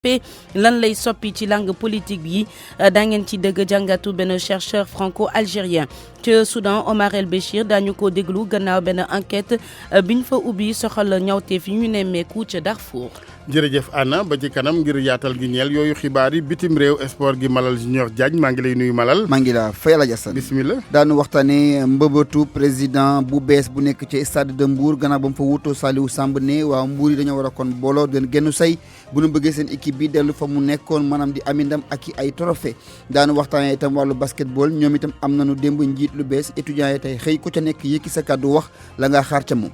lan lay soppi ci langue politique bi da ngeen ci dëgg jàngatu benn chercheur franco-algérien ci Soudan Omar El Béchir daañu ko déglu gannaaw benn enquête biñ fa ubbi soxal ñawteef yi ñu nemmeeku ca Darfour. jërëjëf Anna ba ci kanam ngir yaatal gi ñeel yooyu xibaar yi bitim réew sport gi Malal Junior Diagne maa ngi lay nuyu Malal. maa ngi la fay la Jassane. bismillah. daanu waxtaanee mbëbëtu président bu bees bu nekk ci stade de Mbour gannaaw ba mu fa wutoo Saliou Samb ne waa Mbour yi dañoo war a kon booloo den gennu say bu nu bëggee seen équipe bi dellu fa mu nekkoon maanaam di ami ndam ak ay trophée daanu waxtaanee itam wàllu basketball ñoom itam am nañu démb njiit lu bees étudiants yi tey xëy ku ca nekk yëkki sa kàddu wax la nga xaar ca moom.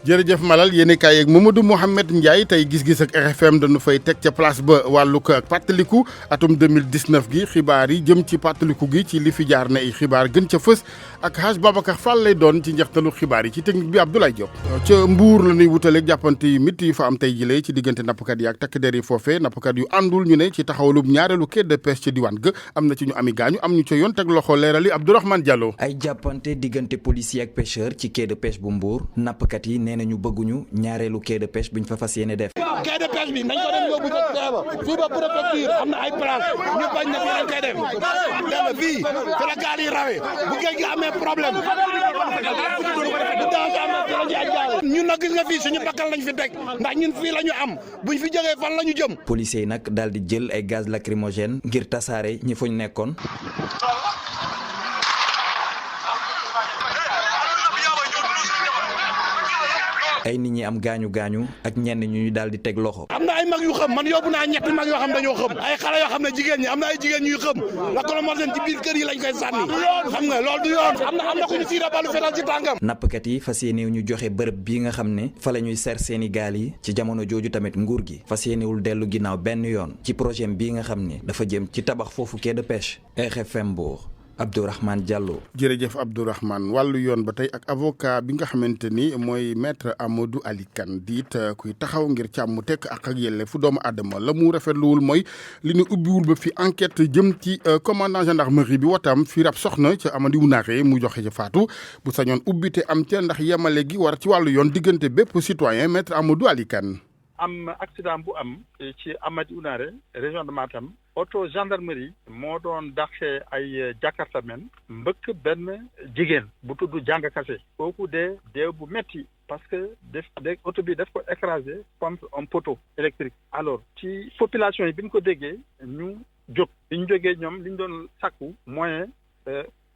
jërëjëf Malal yéen kaay yeeg Mamadou Mouhamed Ndiaye tey gis-gis ak RFM dañu fay teg ca place ba wàllug pàttaliku atum 2019 gi xibaar yi jëm ci pàttaliku gi ci li fi jaar na ay xibaar gën ca fës ak Haj Babacar Fall lay doon ci njeextalu xibaar yi ci technique bi Abdoulaye Diop. ca Mbour la ñuy wutaleeg jàppante yu mit yi fa am tey jëlee ci diggante nappkat yi ak takk der yi foofee nappkat yu àndul ñu ne ci taxawalub ñaareelu quai de pêche ci diwaan ga am na ci ñu ami gaañu am ñu ca yoon teg loxo leerali Abdourahmane Diallo. ay jàppante diggante policier ak pêcheur ci quai de pêche bu Mbour nappkat yi nee nañu bëgguñu ñaareelu quai de pêche buñ fa fas yéene def. quai de pêche bi nañ ko dem yóbbu ca teeba fii ba préfecture am na ay place ñu bañ na fii lañ koy def dégg fii fi la gaal yi rawee bu géej gi amee problème bu danger amee fi la ñu ajjaale ñun nag gis nga fii suñu bakkal lañ fi teg ndax ñun fii la ñu am buñ fi jógee fan la ñu jëm. policiers yi nag daal di jël ay gaz lacrymogène ngir tasaare ñi fuñ nekkoon. ay nit ñi am gaañu ak ñenn ñu daal di teg loxo. am na ay mag yu xam man yóbbu naa ñetti mag yoo xam dañoo xam ay xale yoo xam ne jigéen ñi am na ay jigéen ñuy xam la lacrymogène ci biir kër yi lañ koy sànni xam nga loolu du yoon am na ku ñu tiira balu fetal ci tàngam. nappkat yi fas yéene ñu joxe bërëb bii nga xam ne fa la ñuy ser seeni gaal yi ci jamono jooju tamit nguur gi fas yéenewul dellu ginnaaw benn yoon ci projet bii nga xam ne dafa jëm ci tabax foofu quai de pêche RFM Mbour. Abdourahmane Diallo. jërëjëf Abdourahmane wàllu yoon ba tey ak avocat bi nga xamante ni mooy maître Amadou Ali Kane diit kuy taxaw ngir càmm tekk ak yelleefu doomu aadama la mu rafetluwul mooy li ñu ubbiwul ba fi enquête jëm ci commandant gendarmerie bi watam fi rab soxna ca Amady Wunaare mu joxe ca faatu bu sañoon ubbite am ca ndax yemale gi war ci wàllu yoon diggante bépp citoyen maître Amadou Ali Kane. am accident bu am ci Amady Wunaare région de Matam. auto gendarmerie moo doon daxee ay jakartamen mbëkk benn jigéen bu tudd Jàng Kase kooku dee bu metti parce que auto bi daf ko écrasé contre un poteau électrique alors ci population yi bi ñu ko déggee ñu jóg bi ñu jógee ñoom li ñu doon sakku moyen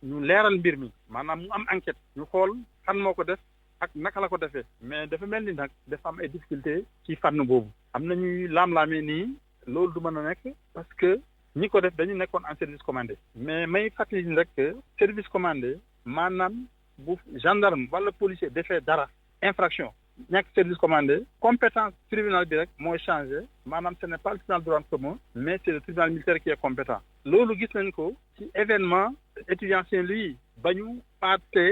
ñu leeral mbir mi maanaam mu am enquête ñu xool kan moo ko def ak naka la ko defee mais dafa mel ni nag dafa am ay difficulté ci fànn boobu am na ñuy laam-laamee nii loolu du mën a nekk parce que ñi ko def dañu nekkoon en service commandé mais may fàttali rek que service commandé maanaam bu gendarme wala policier defee dara infraction ñàkk service commandé compétence tribunal bi rek mooy changé maanaam ce n'est pas le tribunal de droit commun mais c'est le tribunal militaire qui est compétent loolu gis nañ ko ci événement étudiant Saint-Louis ba ñu paate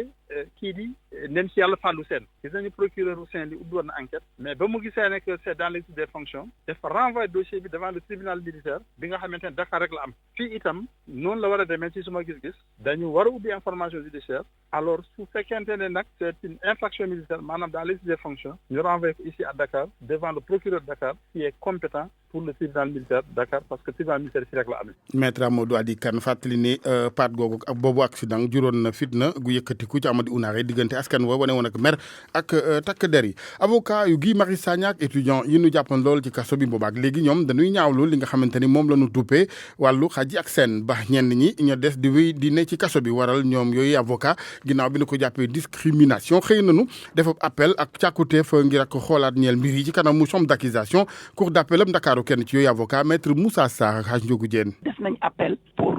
kii di ndem si yàlla Fallou Sène gis nañu procureur u Saint-Louis ubbi woon na enquête mais ba mu gisee ne que c'est dans l'exercice des fonctions dafa renvoyer dossier bi devant le tribunal militaire bi nga xamante ne Dakar rek la am fii itam noonu la war a demee ci suma gis-gis dañu war a ubbi information judiciaire alors su fekkente ne nag c'est une infraction militaire maanaam dans l'exercice des fonctions ñu renvoyer ko ici à Dakar devant le procureur de Dakar qui est compétent pour le tribunal militaire de Dakar parce que tribunal militaire fii rek la amee. Maître Amadou Ali Kane fàttali ne paat googu ak boobu accident juróon na fitna gu yëkkatiku ci Amady Unaare diggante askan wa wane woon ak mer ak takk der yi avocat yu Guy Marius Sagna ak étudiant yi ñu jàppoon lool ci kaso bi boobaak léegi ñoom dañuy ñaawlu li nga xamante ni moom la ñu duppee wàllu xaji ak seen ba ñenn ñi ña des di wéy di ne ci kaso bi waral ñoom yooyu avocat ginnaaw bi ñu ko jàppee discrimination xëy nañu def appel ak càkkuteef ngir ak xoolaat ñeel mbir yi ci kanamu chambre d'accusation cour d'appel am Ndakaaru kenn ci yooyu avocat maître Moussa Sarr ak Hadj Ndiogou Diène def nañ appel pour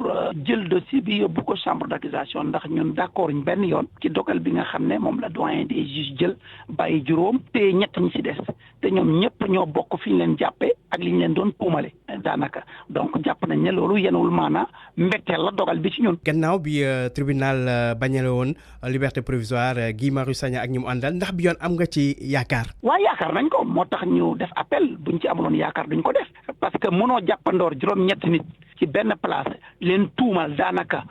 jël dossier bi yóbbu ko chambre d'accusation ndax ñun d'accord ñu benn yoon ci dogal bi nga xam ne moom la doyen des juges jël bàyyi juróom te ñett ñi ci des te ñoom ñëpp ñoo bokk fi ñu leen jàppee ak li ñu leen doon tuumale daanaka donc jàpp nañ ne loolu yenwul maanaa mbetteel la dogal bi ci ñun. gannaaw bi tribunal bañale woon liberté provisoire Guy Marius Sagna ak ñi mu àndal ndax bi yoon am nga ci yaakaar. waaw yaakaar nañ ko moo tax ñu def appel buñ ci amuloon yaakaar duñ ko def parce que mënoo jàppandoor juróom-ñetti nit ci benn place leen tuumal daanaka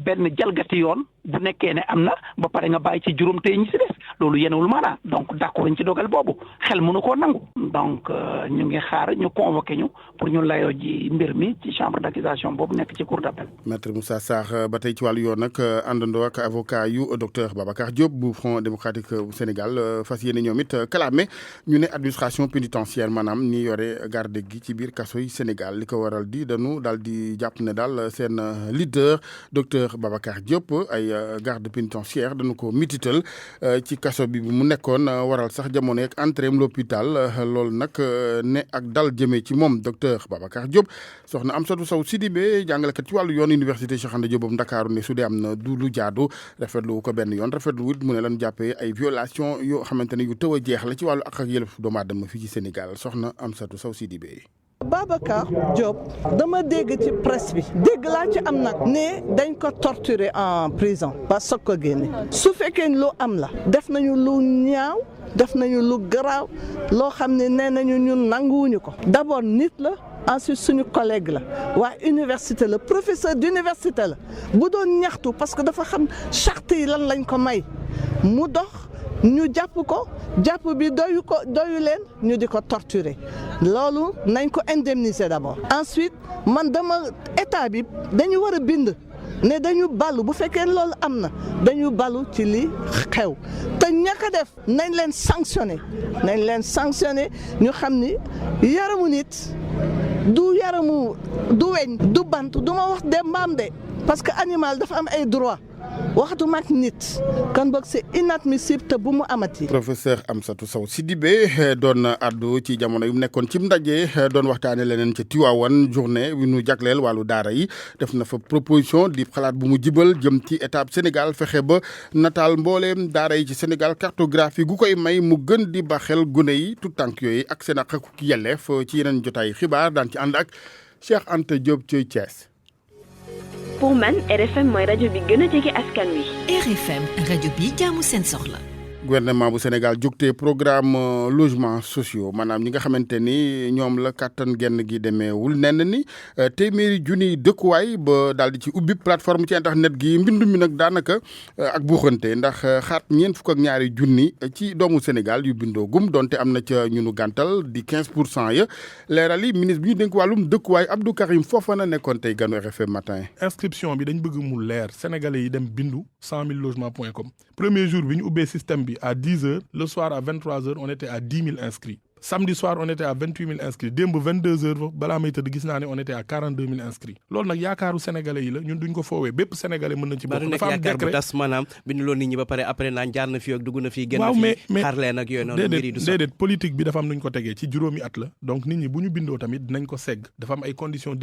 benn jalgati yoon bu nekkee ne am na ba pare nga bàyyi ci juróom tey ñi ci des loolu yenewul maanaa donc d'accord ci dogal boobu xel mënu koo nangu donc ñu ngi xaar ñu convoqué ñu pour ñu layoo ji mbir mi ci chambre d'accusation boobu nekk ci cour d'appel. Maître Moussa Sarr ba tey ci wàllu yoon nag àndandoo ak avocat yu docteur Babacar Diop bu Front démocratique bu Sénégal fas yéene ñoom it kalaame ñu ne administration pénitentiaire maanaam ñi yore garde gi ci biir kaso yi Sénégal li ko waral di dañu daal di jàpp ne daal seen leader docteur Babacar Diop ay garde pénitentiaire dañu ko mitital ci kaso bi mu nekkoon waral sax jamono ak entrée l'hôpital loolu nag ne ak dal jëmee ci moom docteur Babacar Diop soxna Amsatou Sow Sidibé jàngalekat ci wàllu yoon université Cheikh Anta Diop bu Ndakaaru ne su dee am na du lu jaadu rafetlu ko benn yoon rafetlu wut mu ne lan jàppee ay violation yoo xamante ne yu tëw a jeex la ci wàllu ak yelleef doomu aadama fii ci Sénégal soxna Amsatou Sow Sidibé. Babacar Diop dama dégg ci presse bi dégg laa ci am nag ne dañ ko torturer en prison ba soog ko génne su fekkee lu am la def nañu lu ñaaw def nañu lu garaaw loo xam ne nee nañu ñun nanguwuñu ko d'abord nit la ensuite suñu collègue la waa université la professeur d'université la bu doon ñaxtu parce que dafa xam charte yi lan lañ ko may mu dox ñu jàpp ko jàpp bi doyu leen ñu di ko torturer loolu nañ ko indemniser d'abord ensuite man dama état bi dañu war a bind ne dañu balu bu fekkee loolu am na dañu balu ci li xew te ñaka def nañ leen sanctionner ñu xam ni yaramu nit du weñ du bant du ma wax de mbaam de parce que animal dafa am ay droit waxtu mag nit kon boog c'est inadmissible te bu mu amati. professeur Amsatou Sow Sidibé doon addu ci jamono yu nekkoon ci ndaje doon waxtaane leneen ca Tivaouane journée bi nu jagleel wàllu daara yi def na fa proposition di xalaat bu mu jibal jëm ci état Sénégal fexe ba nataal mbooleem daara yi ci Sénégal cartographie gu koy may mu gën di baxel gune yi tout tànk yooyu ak seen ak yelleef ci yeneen jotaay xibaar daan ci ànd ak Cheikh Anta Diop ci Thiès. pour man RFM mooy rajo bi gën a jege askan wi. RFM rajo bi jaamu seen soxla. gouvernement bu Sénégal jugte programme logement sociaux maanaam ñi nga xamante ni ñoom la kàttan genn gi demeewul nenn ni téeméeri junniy dëkkuwaay ba daal di ci ubbi plateforme ci internet gi mbindu mi nag daanaka ak buuxante ndax xaat ñeent fukk ak ñaari junni ci doomu Sénégal yu bindoo gum donte am na ca ñu nu gàntal di 15% ya leeral yi ministre bi ñu dénk wàllum dëkkuwaay Abdou Karim Fofana nekkoon tey ganu RFM matin. inscription bi dañ bëgg mu leer sénégalais yi dem bindu 100000logements.com premier jour bi ñu ubbee système bi à 10h, le soir à 23h, on était à 10 000 inscrits. Samedi soir, on était à 28 000 inscrits. Démb 22h, balaa may tëdd gis naa ne on était à 42 000 inscrits. loolu nag yaakaaru sénégalais yi la ñun duñ ko foowee bépp sénégalais mën na ci bokk. dafa am décret bu tas maanaam bind loon nit ñi ba pare après naan jaar na fii ak dugg na fii génn fii xaar leen ak yooyu noonu mbir yi du déedéet politique bi dafa am nuñ ko tegee ci juróomi at la donc nit ñi bu ñu bindoo tamit dinañ ko segg dafa am ay conditions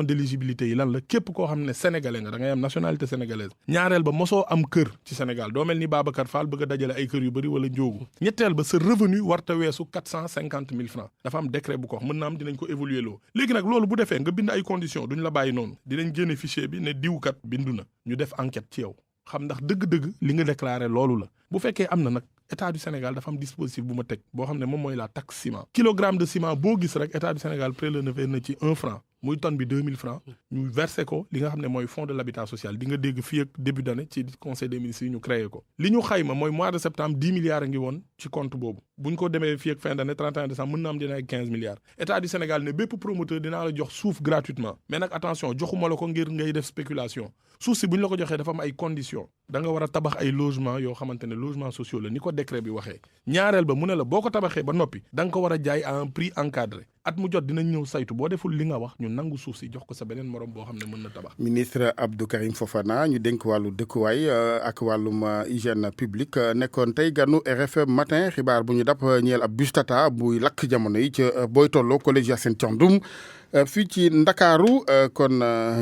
d'éligibilité yi lan la képp koo xam ne sénégalais nga da ngay am nationalité sénégalaise ñaareel ba mosoo am kër ci Sénégal doo mel ni Babacar Fall bëgg a dajale ay kër yu bëri wala njóogu ñetteel ba sa revenu warta weesu 450 000 francs dafa am décret bu ko wax mën na am dinañ ko évoluer loo léegi nag loolu bu defee nga bind ay conditions duñ la bàyyi noonu dinañ génne fichier bi ne diwkat bindu na ñu def enquête ci yow xam ndax dëgg-dëgg li nga déclaré loolu la bu fekkee am na nag état du Sénégal dafa am dispositif bu ma teg boo xam ne moom mooy la taxe ciment kilogramme de ciment boo gis rek état du Sénégal prélevé na ci 1 franc muy tonne bi 2000 francs ñu versé ko li nga xam ne mooy fonds de l'habitat social di nga dégg fii ak début d'année ci conseil des ministres yi ñu créé ko li ñu xayma mooy mois de septembre 10 milliards a ngi woon ci compte boobu buñ ko demee fii ak fin d'année 31 décembre mën na am dina ay 15 milliards état du Sénégal ne bépp promoteur dinaa la jox suuf gratuitement mais nag attention joxuma la ko ngir ngay def spéculation suuf si bu ñu la ko joxee dafa am ay conditions da nga war a tabax ay logements yoo xamante ne logements sociaux la ni ko décret bi waxee ñaareel ba mu ne la boo ko tabaxee ba noppi da nga ko war a jaay à un prix encadré at mu jot dinañ ñëw saytu boo deful li nga wax ñu nangu suuf si jox ko sa beneen morom boo xam ne mën na tabax. ministre Abdou Karim Fofana ñu dénk wàllu dëkkuwaay ak wàllum hygiène publique nekkoon tey ganu RFM matin xibaar bu ñu dab ñeel ab bus Tata buy lakk jamono yi ca booy tolloo collège Yacine Thiandoum fii ci Ndakaaru kon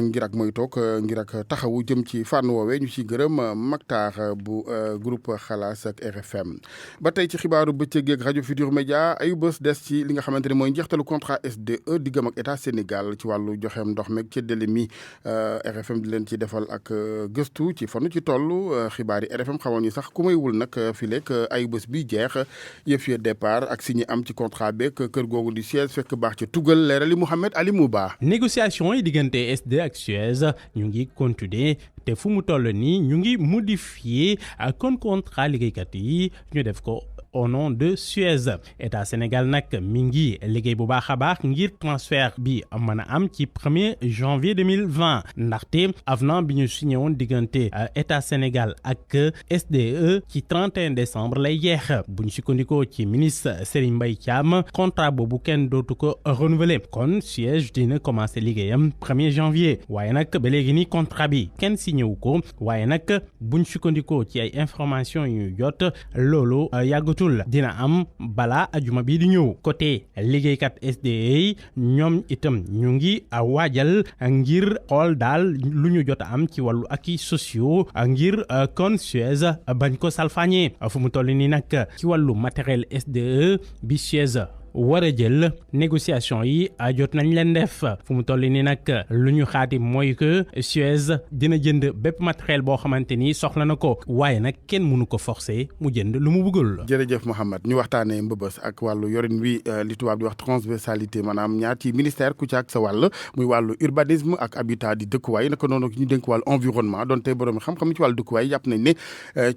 ngir ak mooy toog ngir ak taxawu jëm ci fànn woowee ñu ciy gërëm Maktar bu groupe Xalaas ak RFM ba tey ci xibaaru bëccëg ak rajo Futur Média ayu bés des ci li nga xamante ne mooy njeextalu contrat SDE diggam ak état Sénégal ci wàllu joxeem ndox meeg ci délai mi RFM di leen ci defal ak gëstu ci fanu ci toll xibaar yi RFM xamoon ni sax ku may wul nag fii leeg ayu bés bi jeex yëf ya départ ak si ñi am ci contrat beeg kër googu di siège fekk baax ci tugal leerali Mouhamed Ali Mouba. négociation yi diggante SD ak Suez ñu ngi continuer te fu mu toll nii ñu ngi modifier kon contrat liggéeykat yi ñu def ko au nom de Suez. État Sénégal nag mi ngi liggéey bu baax a baax ngir transfert bi mën a am ci 1er janvier 2020 ndaxte avenant bi ñu signé woon diggante État Sénégal ak SDE ci 31 décembre lay jeex bu ñu sukkandikoo ci ministre Serigne Mbaye Thiam contrat boobu kenn dootu ko renouveler kon Suez dina commencer liggéeyam 1er janvier waaye nag ba léegi ni contrat bi kenn signé wu ko waaye nag bu ñu sukkandikoo ci ay information yu jot loolu yàggatul dina am bala ajuma bi di ñëw côté liggéeykat SDE ñoom itam ñu ngi waajal ngir xool daal lu ñu jot a am ci wàllu acquis sociaux ngir kon Suez bañ ko salfaañee fu mu toll nii nag ci wàllu matériel SDE bi Suez war a jël négociation yi jot nañ leen def fu mu toll nii nag lu ñu xaati mooy que Suez dina jënd bépp matériel boo xamante ni soxla na ko waaye nag kenn mënu ko forcer mu jënd lu mu bëggul. jërëjëf Mouhamed ñu waxtaanee mbëbës ak wàllu yorin wi li tubaab di wax transversalité maanaam ñaar ci ministère ku ci ak sa wàll muy wàllu urbanisme ak habitat di dëkkuwaay naka noonu ñu dénk wàllu environnement donte borom xam-xam ci wàllu dëkkuwaay jàpp nañ ne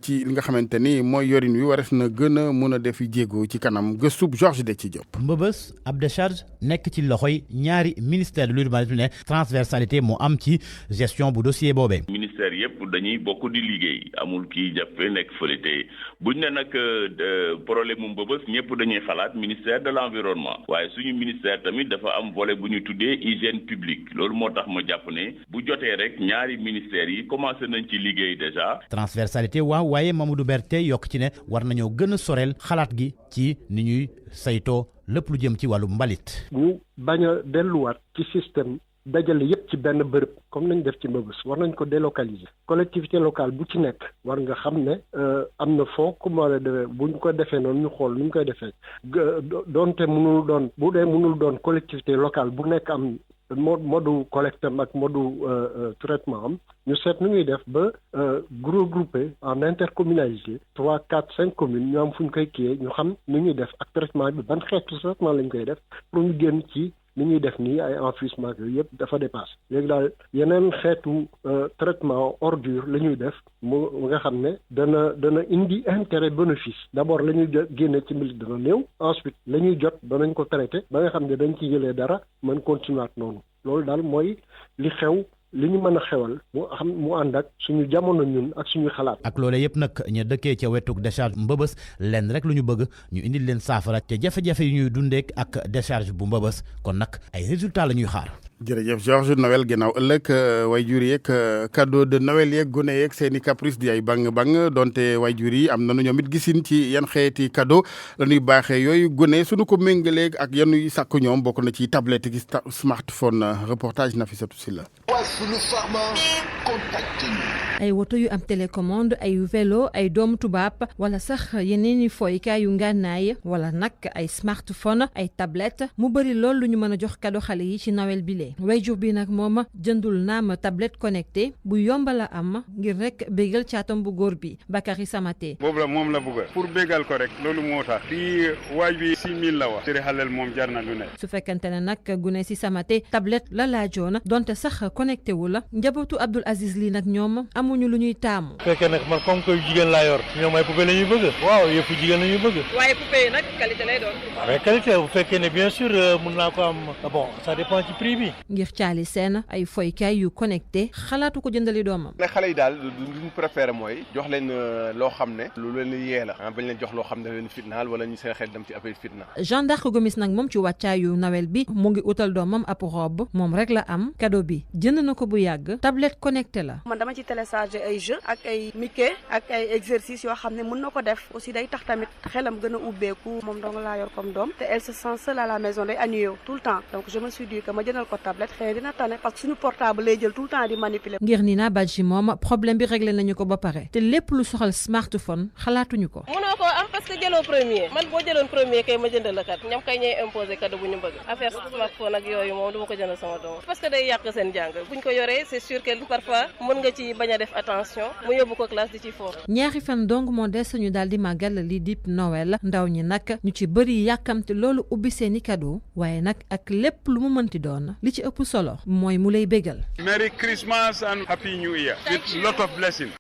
ci li nga xamante ni mooy yorin wi wares na gën a mën a def jéego ci kanam gëstub Georges de ci Diop. mbëbës ab décharge nekk ci loxoy ñaari ministère de l'urbanisme ne transversalité moo am ci gestion bu dossier boobee. ministère yëpp dañuy bokk di liggéey amul kii jàppe nekk fële te buñ ne nag problème mu mbëbës ñëpp dañuy xalaat ministère de l'environnement waaye suñu ministère tamit dafa am volet bu ñu tuddee hygiène publique loolu moo tax ma jàpp ne bu jotee rek ñaari ministères yi commencé nañ ci liggéey déjà. transversalité waaw waaye Mamadou Berté yokk ci ne war nañoo gën a soreel xalaat gi ci ni ñuy saytoo lépp lu jëm ci wàllu mbalit. ñu bañ a delluwaat ci système dajale yépp ci benn bërëb comme nañ def ci mbëbës war nañ ko délocaliser collectivité locale bu ci nekk war nga xam ne am na foo ku ma la defee bu ñu ko defee noonu ñu xool nu ñu koy defee doonte mënul doon bu dee mënul doon collectivité locale bu nekk am modu collecte ak modu traitement am ñu seet nu ñuy def ba regroupé en intercommunalité 3, 4, 5 communes ñu am fu ñu koy kiiyee ñu xam nu ñuy def ak traitement bi ban xeetu traitement lañ koy def pour ñu génn ci ni ñuy def nii ay enfouissement yooyu yëpp dafa dépassé léegi daal yeneen xeetu traitement ordure la ñuy def mu nga xam ne dana indi intérêt bénéfice d'abord la ñuy génne ci mbilit dana néew ensuite la ñuy jot danañ ko traité ba nga xam ne dañ ci jëlee dara mën continuer noonu loolu daal mooy li xew li ñu mën a xewal mu ànd ak suñu jamono ñun ak suñu xalaat. ak loole yëpp nag ñu dëkkee ca wetuk décharge mbëbës lenn rek lu ñu bëgg ñu indil leen saafara te jafe-jafe yu ñuy dundeek ak décharge bu mbëbës kon nag ay résultats la ñuy xaar. jërëjëf Georges Noël gannaaw ëllëg wayjur yeeg cadeau de Noël yeeg gone yeeg seen i caprice di ay bang donte wayjur yi am nañu ñoom it gisin ci yan xeeti cadeau la ñuy baaxee yooyu gone suñu ko méngaleeg ak yanuy sàkk ñoom bokk na ci tablette gi smartphone reportage Nafissatou Sylla. ay woto yu am télécommande ay vélo ay doomu tubaab wala sax yeneen i foykaay yu ngànnaay wala nag ay smartphone ay tablette mu bëri lool lu ñu mën a jox cadeau xale yi ci Noël bi lee wayjur bi nag moom jëndul naam tablette connecté bu yomba la am ngir rek bégal caatam bu góor bi Bakary Samaté. boobu la moom la bëgg pour bégal ko rek loolu moo tax fii waaj bi 6000 la wax tëri xaleel moom jar na lu ne. su fekkente ne nag gune si Samaté tablette la laajoon donte sax connecté wu la njabootu Abdoul Aziz lii nag ñoom amuñu lu ñuy taamu. fekkee nag man comme que jigéen laa yor ñoom ay poupée la ñuy bëgg. waaw yëpp jigéen la ñuy bëgg. waaye poupée yi nag qualité lay doon. waaw qualité bu fekkee ne bien sûr mun naa ko am bon ça dépend ci prix bi. ngir caali seen ay foykaay yu connecté xalaatu ko jëndali doomam. ne xale yi daal duñ préféré mooy jox leen loo xam ne lu leen yee la bañ leen jox loo xam ne leen fitnaal wala ñu seen xel dem ci affaire fitna. Jean d'Arc Gomis nag moom ci wàccaayu Noël bi mu ngi utal doomam ab robe moom rek la am cadeau bi jënd na ko bu yàgg tablette connecté la. man dama ci télécharger ay jeux ak ay Mickey ak ay exercices yoo xam ne mën na ko def aussi day tax tamit xelam gën a ubbeeku moom dong laa yor comme doom te elle se sent seule à la maison day ennuyé tout le temps donc je me suis dit que ma jëndal ko tablette xëy dina tane parce que suñu portable lay jël tout le temps di manipuler. ngir Nina Badji moom problème bi réglé nañu ko ba pare te lépp lu soxal smartphone xalaatuñu ko. mënoo ko am parce que jëloo premier man boo jëloon premier kay ma jëndal la kat ñoom kay ñooy imposer cadeau bu ñu bëgg affaire smartphone ak yooyu moom du ma ko jëndal sama doom parce que day yàq seen jàng buñ ko yoree c'est sûr que parfois mën nga ci bañ a def attention mu yóbbu ko classe di ci foofu. ñaari fan dong moo des ñu daal di màggal li di Noël ndaw ñi nag ñu ci bëri yàkkamte loolu ubbi seeni cadeau waaye nag ak lépp lu mu mënti doon li ci ëpp solo mooy mu lay bégal. Merry Christmas and Happy New Year with lot of blessing.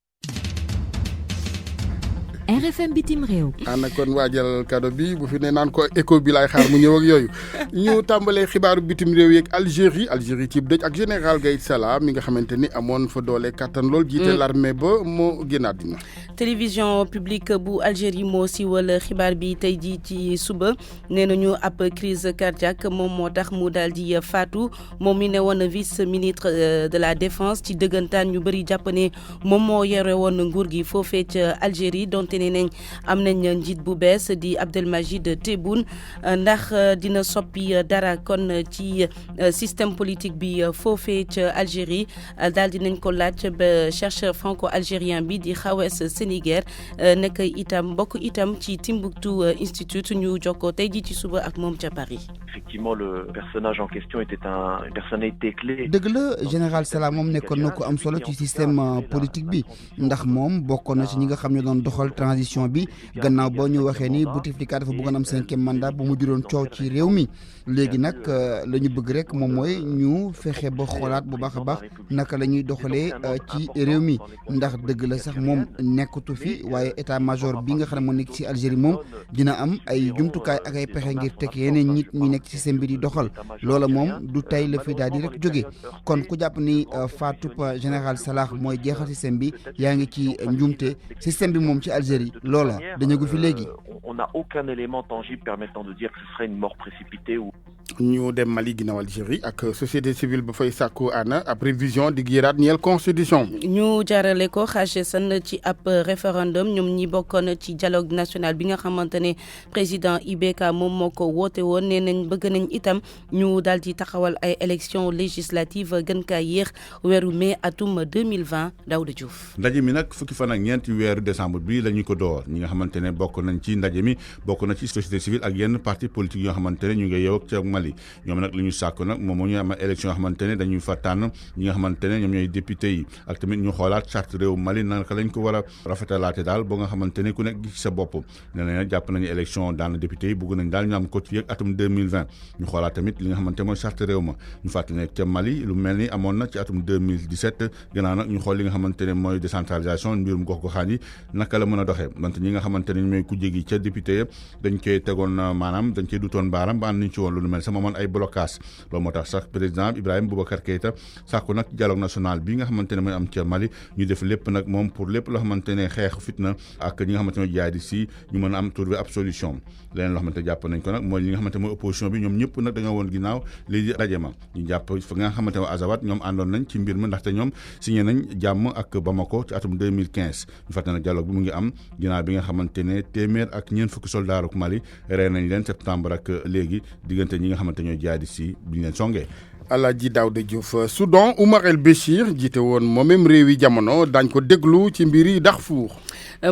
RFM bitim réew. ana kon waajal cadeau bi bu fi ne naan ko écho bi laay xaar mu ñëw ak yooyu ñu tàmbalee xibaaru bitim réew yeeg Algérie ci dëj ak général Gaïd Salah mi nga xamante ni amoon fa doole kattan lool jiite l'armée ba moo génnaat dina. télévision publique bu Algérie moo siiwal xibaar bi tey jii ci suba nee nañu ab crise cardiaque moom moo tax mu daal di faatu moom mi ne woon vice ministre de la défense ci dëggantaan ñu bëri jàpp ne moom moo yore woon nguur gi foofee ca Algérie donte ne nañ am nañ njiit bu bees di Abdelmajid Tebboune ndax dina soppi dara kon ci système politique bi foofee ca Algérie daal dinañ ko laaj ba chercheur franco-algérien bi di Khawes Sénéguer nekk itam bokk itam ci Timbuktu Institute ñu jokkoo tey ji ci suba ak moom ca Paris. Effectivement, le personnage en question était une personnalité clé. dëgg la général Salah moom nekkoon na ko am solo ci système politique bi ndax moom bokkoon na ci ñi nga xam ne doon doxal transition bi gannaaw boo ñu waxee ni Bouteflika dafa bëggoon am 5e mandat bu mu juróon coow ci réew mi léegi nag la ñu bëgg rek moom mooy ñu fexe ba xoolaat bu baax a baax naka la ñuy doxalee ci réew mi ndax dëgg la sax moom nekkatu fi waaye état major bi nga xam ne moo nekk ci Algérie moom dina am ay jumtukaay ak ay pexe ngir teg yeneen nit ñi nekk ci seen mbir yi doxal loola moom du tey la fi daal di rek jóge kon ku jàpp ni faatu général Salah mooy jeexal système bi yaa ngi ci njuumte système bi moom ci Algérie loola dañu gu fi léegi. On n'a aucun élément tangible permettant de dire que ce serait une mort précipitée ou. ñu dem Mali ginnaaw Algérie ak société civile ba fay sàkku ana ab révision di géraat ñeel constitution. ñu jaarale ko xaajesan ci ab référendum ñoom ñi bokkoon ci dialogue national bi nga xamante ne président IBK moom moo ko woote woon nee nañ bëgg nañ itam ñu daal di taxawal ay élections législatives gën kaa yéex weeru mai atum 2020 Daouda Diouf. ndaje mi nag fukki fan ak ñeenti weeru décembre bi la ñu ko door ñi nga xamante ne bokk nañ ci ndaje mi bokk na ci société civile ak yenn parti politique yoo xamante ne ñu ngi yow ak ca Mali ñoom nag li ñu sàkk nag moom moo ñu am élection yoo xamante ne dañuy fa tànn ñi nga xamante ne ñoom ñooy député yi ak tamit ñu xoolaat charte réew Mali naka lañ ko war a rafetalaate daal ba nga xamante ne ku nekk gis sa bopp ne nañ jàpp nañu élection daana député yi bëgg nañ daal ñu am ko ci atum 2020 ñu xoolaat tamit li nga xamante mooy charte réew ma ñu fàttali ne ca Mali lu mel ni amoon na ci atum 2017 gannaaw nag ñu xool li nga xamante ne mooy décentralisation mbirum gox-goxaan yi naka la mën a doxee wante ñi nga xamante ne ñooy kujje gi ca député dañ koy tegoon maanaam dañ koy dutoon baaram ba ànd nañ ci woon lu mel sama moon ay blocage loolu moo tax sax président Ibrahima Boubacar Keïta sàkku nag dialogue national bi nga xamante ne mooy am ca Mali ñu def lépp nag moom pour lépp loo xamante ne xeex fitna ak ñi nga xamante ne jaay di si ñu mën a am trouver ab solution leneen loo xamante jàpp nañ ko nag mooy li nga xamante mooy opposition bi ñoom ñëpp nag dañoo woon ginnaaw léegi daje ma ñu jàpp fa nga xamante ne Azawad ñoom àndoon nañ ci mbir mi ndaxte ñoom signé nañ jàmm ak Bamako ci atum 2015 ñu fàtte nag dialogue bi mu ngi am ginnaaw bi nga xamante ne téeméer ak ñeent fukki soldat ak Mali rey nañ leen septembre ak léegi diggante ñi nga xamante ñooy jaay di si bi ñu leen songee. Alaaji Daouda Diouf Soudan Oumar El Béchir jiite woon moom même réewi jamono dañ ko déglu ci mbiri Darfour.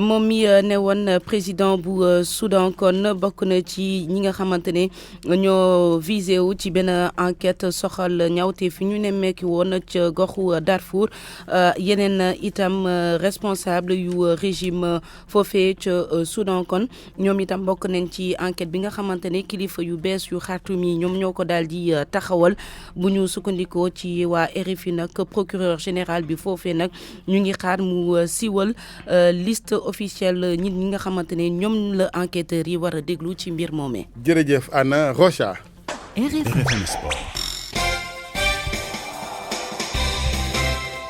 moom mi ne woon président bu Soudan kon bokk na ci ñi nga xamante ne ñoo visé wu ci benn enquête soxal ñawte fi ñu nemmeeki woon ca goxu Darfour yeneen itam responsable yu régime foofee ca Soudan kon ñoom itam bokk nañ ci enquête bi nga xamante ne kilifa yu bees yu Khartoum yi ñoom ñoo ko daal di taxawal bu ñu sukkandikoo ci waa RFI nag procureur général bi foofee nag ñu ngi xaar mu siiwal liste officielle nit ñi nga xamante ne ñoom la enquêteurs yi war a déglu ci mbir moomee. jërëjëf Anna Rocha. RFM Sport.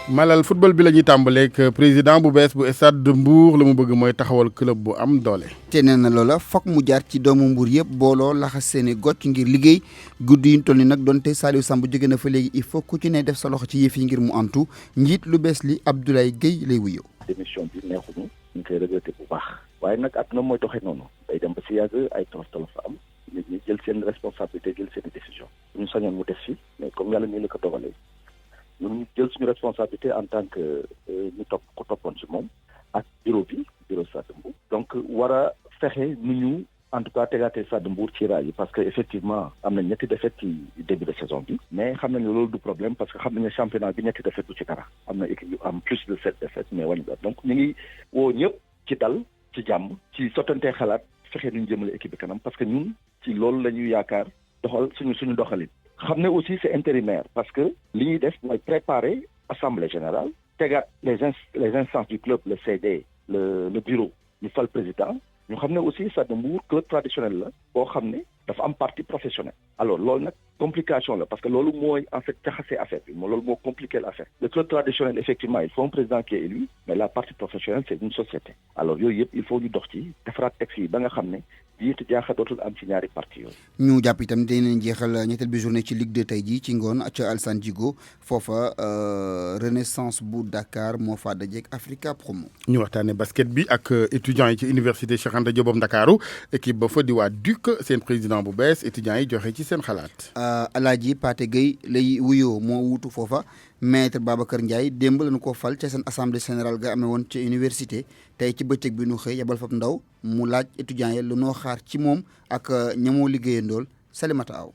Malal football bi la ñuy tàmbaleeg président bu bees bu stade de Mbour la mu bëgg mooy taxawal club bu am doole. te nee na loola foog mu jaar ci doomu Mbour yëpp booloo laxas seeni gocc ngir liggéey guddi yi ñu toll ni nag donte Saliou Samb jóge na fa léegi il faut ku ci ne def sa loxo ci yëf yi ngir mu antu njiit lu bees li Abdoulaye Gueye lay wuyoo. démission bi neexuñu ñu koy regretté bu baax waaye nag àdduna mooy doxee noonu day dem ba si yàgg ay tolof tolof am nit ñi jël seen responsabilité jël seen décision ñu sañoon mu def fi mais comme yàlla nii la ko dogalee ñun ñu jël suñu responsabilité en tant que ñu topp ko toppoon ci moom ak bureau Stade de Mbour donc war a fexe nu ñu en tout cas tegaatee Stade de Mbour ci raay yi parce que effectivement am na ñetti défaite ci début de saison bi mais xam nañu loolu du problème parce que xam nañu championnat bi ñetti défaite du ci dara am na équipe yu am plus de 7 défaites mais wàññi donc ñu ngi woo ñëpp ci dal ci jàmm ci sottantee xalaat fexe nu ñu jëmale équipe bi kanam parce que ñun ci loolu la ñuy yaakaar doxal suñu doxalin xam ne aussi c'est intérimaire parce que li ñuy def mooy préparer assemblée générale tegaat les instances du club le CD le bureau ñu fal président ñu xam ne aussi Stade de Mbour club traditionnel la boo xam ne dafa am partie professionnelle alors loolu nag complication la parce que loolu mooy en fait jaxase affaire bi loolu moo compliqué l'affaire le club traditionnel effectivement il faut un président qui est élu mais la partie professionnelle c'est une société alors yooyu yëpp il faut ñu dox ci defaraat texte yi ba nga xam ne jiitu jaaxa dootul am ci ñaari parti yooyu. ñu jàpp itam dinañ jeexal ñetteel bi journée ci Ligue 2 tey jii ci ngoon ca Alassane Djigo foofa Renaissance bu Dakar moo fa dajeek Africa Promo. ñu waxtaanee basket bi ak étudiants yi ci université Cheikh Anta Diop Ndakaaru équipe ba fa di waa DUC seen président bu bees étudiants yi joxe ci seen xalaat. Alaaji Pathé Gueye lay wuyoo moo wuutu foofa maître Babacar Ndiaye démb lañu ko fal ca seen assemblée générale ga amee woon ca université tey ci bëccëg bi nu xëy yebal fab ndaw mu laaj étudiants yi lu noo xaar ci moom ak ñamoo liggéeyandool Salimata Aw.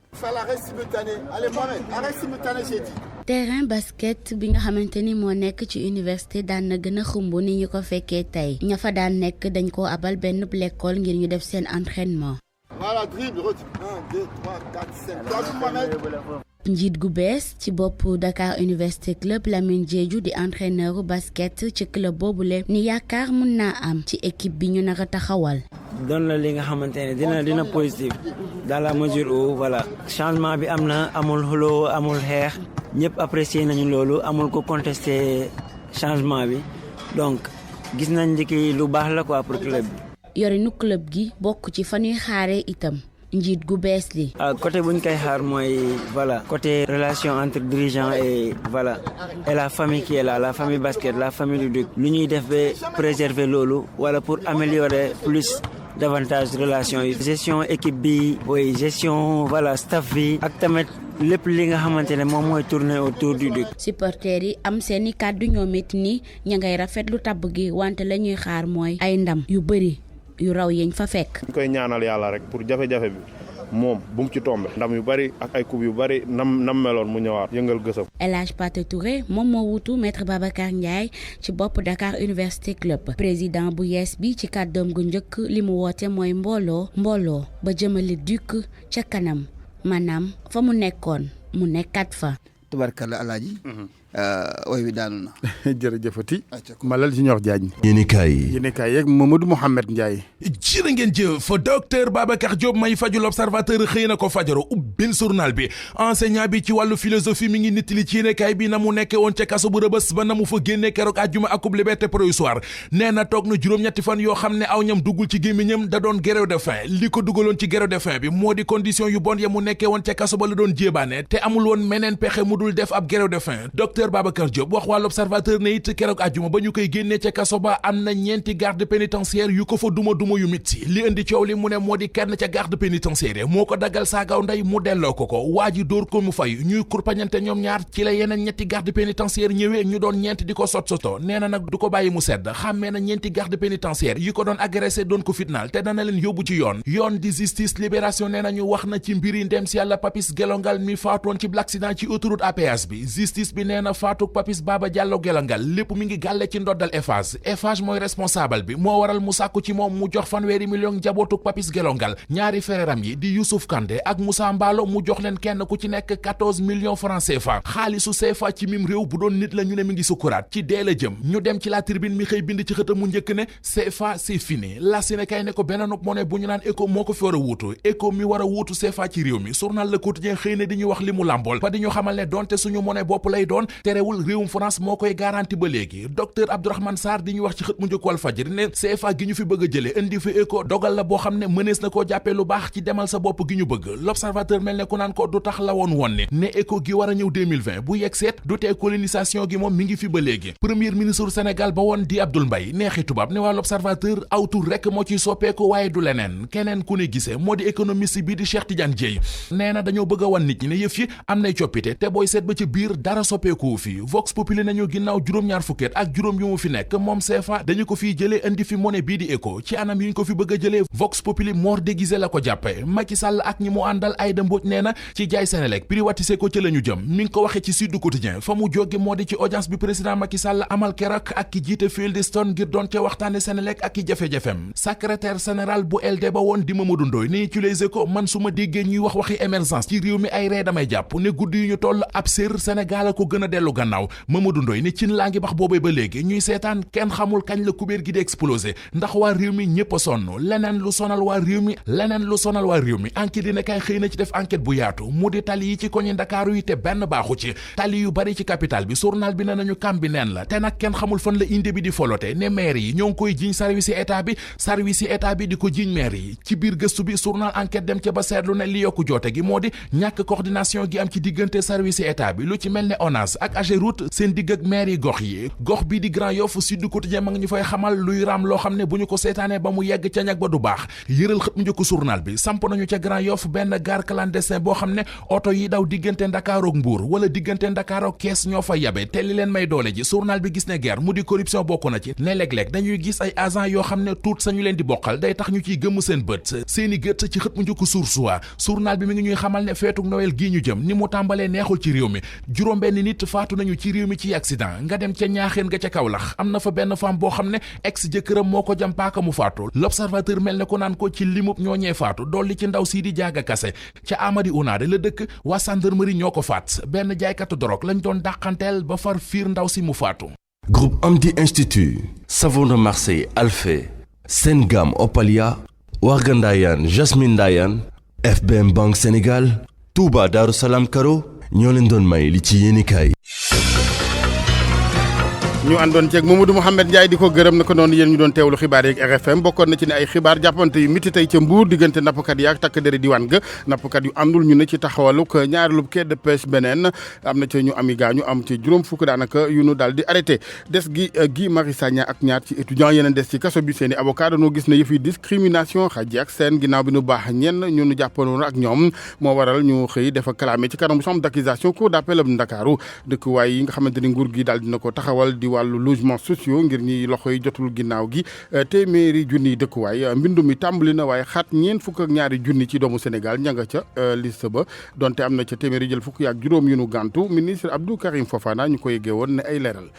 terrain basket bi nga xamante ni moo nekk ci université daan na gën a xumb ni ñu ko fekkee tey ña fa daan nekk dañ koo abal benn l'école ngir ñu def seen entraînement. Voilà, dribble, 1, 2, 3, 4, 5. njiit gu bees ci bopp Dakar Université Club Lamine Diédhiou di entraîneur basket ci club boobule ni yaakaar mun naa am ci équipe bi ñu nar a taxawal. doon la li nga xamante ne dina positif dans la mesure où voilà changement bi am na amul xuloo amul xeex ñëpp apprécier nañu loolu amul ko contester changement bi donc gis nañ li lu baax la quoi pour club bi. yorinu club gi bokk ci fa ñuy xaaree itam. njiit gu bees li côté buñ koy xaar mooy voilà côté relation entre dirigeant et voilà et la famille qui est là la famille basket la famille du DUC lu ñuy def ba préserver loolu wala pour améliorer plus davantage relation yi gestion équipe bi oui gestion voilà staff bi ak tamit lépp li nga xamante ne moom mooy tourner autour du DUC. supporters yi am seeni kàddu ñoom it ni ña ngay rafetlu tabb gi wante la ñuy xaar mooy ay ndam yu bëri yu raw yeñ fa fekk. ñu koy ñaanal yàlla rek pour jafe-jafe bi moom bu mu ci tombé ndam yu bari ak ay coupe yu bari nam meloon mu ñëwaat yëngal gësam. El Hadj Pathé Touré moom moo wutu maître Babacar Ndiaye ci bopp Dakar Université Club président bu yees bi ci kàddoom gu njëkk li mu woote mooy mbooloo ba jëmale DUC ca kanam maanaam fa mu nekkoon mu nekkat fa. tubarkalla Alaaji. way wi daanu na. jërëjëfati. Malal Junior Diagne. yéenekaay yeeg Mamadou Mouhamed Ndiaye. jërë ngeen jëf docteur Babacar Diop may faju l'Observateur xëy na ko fajaro ubbil journal bi enseignant bi ci wàllu philosophie mi ngi nittali ci yéenekaay bi na mu nekke woon ca kaso bu Rëbës ba na mu fa génne keroog àjjuma akub liberté provisoire nee na toog na juróom-ñetti fan yoo xam ne aw ñam duggul ci gémmiñam da doon grève de faim li ko dugaloon ci grève de faim bi moo di condition yu bon ya mu nekkee woon ca kaso ba la doon jéebaane te amul woon meneen pexe mu dul def ab grève de faim docteur Babacar Diop wax waa l'Observateur ne it keroog àjjuma ba ñu koy génnee ca kaso ba am na ñeenti garde pénitentiaire yu ko fa duma yu mitti li indi coow li mu ne moo di kenn ca garde pénitentiaire moo ko daggal saagaw ndey mu delloo ko waa ji dóor ko mu fay ñuy kurpañante ñoom ñaar ci la yeneen ñetti garde pénitentiaire ñëwee ñu doon ñeent di ko sot-soto nee na nag du ko bàyyi mu sedd xàmmee na ñeenti garde pénitentiaire yi ko doon agressé doon ko fitnaal te dana leen yóbbu ci yoon di justice libération nee na ñu wax na ci mbiri ndem si yàlla Papis Gelongal mi faatoon ci l'accident ci autoroute à péage bi justice bi nee na faatu Papis Baba Diallo Gelongal lépp mi ngi gàlle ci ndoddal Eiffage mooy responsable bi moo waral mu sàkku ci moom mu jox fanweeri million njabootuk Papis Gelongal ñaari fereeram yi di Youssouf Kandé ak Moussa Mballo mu jox leen kenn ku ci nekk 14 millions francs CFA xaalisu CFA ci mim réew bu doon nit la ñu ne mi ngi sukkuraat ci dee la jëm ñu dem ci la tribune mi xëy bind ci xëtam mu njëkk ne CFA c'est fini la Sénégal ne ko beneen monnaie bu ñu naan éco moo ko fi war a wuutu éco mi war a wuutu CFA ci réew mi journal Le Quotidien xëy na di ñu wax li mu làmbool fa di ñu xamal ne donte suñu monnaie bopp lay doon terewul réewum France moo koy garanti ba léegi docteur Abdourahmane Sarr di ñu wax ci xët mu njëkk Walf Fadjri ne CFA gi ñu fi bëgg a jële indi fi éco dogal la boo xam ne mënees na koo jàppee lu baax ci demal sa bopp gi ñu bëgg l'Observateur mel ne ku naan ko du tax la woon ne éco gi war a ñëw 2020 bu yegg seet du tee colonisation gi moom mi ngi fi ba léegi premier ministre Sénégal ba woon di Abdoul Mbaye neexi tubaab ne waa l'Observateur aw tur rek moo ciy soppeeku waaye du leneen keneen ku ne gisee moo di économiste bi di Cheikh Tidiane Dièye nee na dañoo bëgg a wan nit ñi ne yëf yi am nay coppite te booy seet ba ci biir dara soppeeku jógewu fi Vox Populi nañu ginnaaw juróom-ñaar fukkeet ak juróom yu mu fi nekk moom CFA dañu ko fiy jëlee indi fi monnaie bii di éco ci anam yu ñu ko fi bëgg a jëlee Vox Populi mort déguisé la ko jàppe Macky Sall ak ñi mu àndal Aïda Mbodj nee na ci jaay Senelec privatisé ko ci la ñu jëm mi ngi ko waxee ci Sud Quotidien fa mu jóge moo di ci audience bi président Macky Sall amal keroog ak ki jiite Fieldstone ngir doon ca waxtaane Senelec ak ki jafe-jafem secrétaire général bu LD ba woon di Mamadou Ndoye ni ci Les Échos man su ma déggee ñuy wax waxi émergence ci réew mi ay ree damay jàpp ne guddi yu ñu toll ab sér Sénégal a ko gën a dellu gannaaw Mamadou Ndoye ni cin laa ngi bax boobee ba léegi ñuy seetaan kenn xamul kañ la kubéer gi di explosé ndax waa réew mi ñëpp a sonn leneen lu sonal waa réew mi enquête dina kay xëy na ci def enquête bu yaatu mu di tali yi ci koñi Ndakaaru yi te benn baaxu ci tali yu bari ci capital bi journal bi ne nañu kam bi neen la te nag kenn xamul fan la inde bi di folote ne maire yi ñoo ngi koy jiñ service yi état bi di ko jiñ maire yi ci biir gëstu bi journal enquête dem ca ba seetlu ne li yokku joote gi moo di ñàkk coordination gi am ci diggante service yi état bi lu ci mel ne ONAS ak AGEROUTE seen digg ak maire yi gox bi di Grand Yoff Sud Quotidien ma ngi ñu fay xamal luy raam loo xam ne bu ñu ko seetaanee ba mu yegg ca ñag ba du baax yëral xët mu njëkk journal bi samp nañu ca Grand Yoff benn gare clandestin boo xam ne oto yi daw diggante Ndakaaru ak Mbuur wala diggante Ndakaaru ak Kees ñoo fa yabe te li leen may doole ji journal bi gis ne guerre mu di corruption bokk na ci ne léeg-léeg dañuy gis ay agent yoo xam ne tuut sañu leen di bokkal day tax ñu ciy gëmm seen bët seeni gët ci xët mu njëkk Source A journal bi mi ngi ñuy xamal ne feetuk Noël gii ñu jëm ni mu tàmbalee neexul ci réew mi juróom-benn nit faatu nañu ci réew mi ci accident nga dem ca Ñaaxeen nga ca Kaolack am na fa benn femme boo xam ne ex jëkkëram moo ko jam paaka mu faatu L'Observateur mel ne ko naan ko ci limub ñooñee faatu dolli ci ndaw sii di jaaga kase ca Amady Unaade la dëkk waa gendarmerie ñoo ko faat benn jaaykatu dorog lañ doon dàqanteel ba far fiir ndaw si mu faatu. Groupe Amdi Institut, Savon de Marseille Alphé, Sengam Opalia, Warga Ndayane Jasmine Ndayane, FBM Banque Sénégal, Touba Darou Salam Karo ñoo leen doon may li ci yéenekaay. ñu àndoon ceeg Mamadou Mouhamed Ndiaye di ko gërëm na ko noonu yéen ñu doon teewlu xibaar yeeg RFM bokkoon na ci ne ay xibaar jàppante yu miti tey ca Mbuur diggante nappkat yi ak takk deri diwaan ga nappkat yu àndul ñu ne ci taxawaluk ñaareelu quai de pêche beneen am na ca ñu ami gaañu am ci juróom fukk daanaka yu nu daal di arrêté des gi Guy Marius Sagna ak ñaar ci étudiants yeneen des ci kaso bi seen i avocat dañoo gis ne yëf yi discrimination xaji ak seen ginnaaw bi nu baax ñenn ñu nu jàppanoon ak ñoom moo waral ñu xëy dafa clamé ci kanamu chambre d'accusation cour d'appel bu Ndakaaru dëkkuwaay yi nga xamante ni nguur gi daal dina ko taxawal di wàllu logement sociaux ngir ñi loxo yi jotul ginnaaw gi téeméeri junni dëkkuwaay mbindu mi tàmbali na waaye xaat ñeent fukk ak ñaari junni ci doomu Sénégal ña nga ca liste ba donte am na ca téeméeri jël fukk ak juróom yu nu gàntu ministre Abdou Karim Fofana ñu ko yeggee woon ne ay leeral